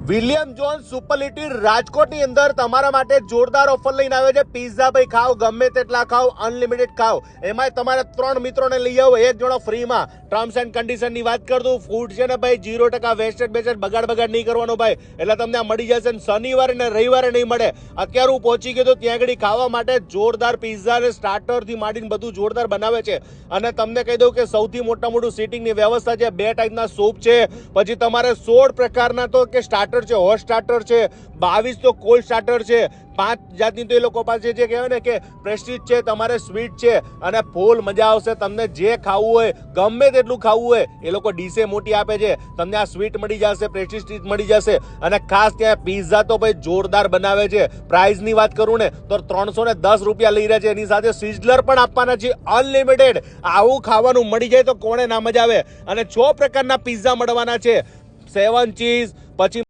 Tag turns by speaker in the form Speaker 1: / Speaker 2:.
Speaker 1: William Jones સુપરલિટી રાજકોટની અંદર તમારા માટે જોરદાર ઓફર લઈને આવ્યો છે। પિઝા ભાઈ ખાઓ, ગમે તેટલા ખાઓ, અનલિમિટેડ ખાઓ, એમાંય તમારે 3 મિત્રોને લઈ આવો, એક જણો ફ્રીમાં। ટર્મ્સ એન્ડ કન્ડિશનની વાત કર દઉં, ફૂડ છે ને ભાઈ 0% વેસ્ટેજ બગાડ નહીં કરવાનો ભાઈ, એટલે તમને આ મળી જશે। શનિવારે ને રવિવારે નહીં મળે। અત્યારે હું પહોંચી ગયો તો ત્યાં આગળ ખાવા માટે જોરદાર પિઝા ને સ્ટાર્ટરથી માંડીને બધું જોરદાર બનાવે છે। અને તમને કહી દઉં કે સૌથી મોટું સીટિંગની વ્યવસ્થા છે, 2 ટાઈપના સૂપ છે, પછી તમારે 16 પ્રકારના તો કે સ્ટાર્ટર છે, હોટ સ્ટાર્ટર છે, 22 તો કોલ્ડ સ્ટાર્ટર છે, 5 જાતની તો એ લોકો પાસે જે કહેવાય ને કે પ્રેસ્ટીજ છે, તમારે સ્વીટ છે, અને ફૂલ મજા આવશે। તમને જે ખાવું હોય, ગમે તેટલું ખાવું હોય, એ લોકો ડીશે મોટી આપે છે। તમને આ સ્વીટ મળી જશે, પ્રેસ્ટીજ મળી જશે, અને ખાસ ત્યાં પિઝા તો ભાઈ જોરદાર બનાવે છે। પ્રાઇસની વાત કરું ને તો 310 રૂપિયા લઈ રહ્યા છે, એની સાથે સિઝલર પણ આપવાના છે અનલિમિટેડ। આવું ખાવાનું મળી જાય તો કોણે ના મજા આવે। અને 6 પ્રકારના પિઝા મળવાના છે, 7 ચીઝ, પછી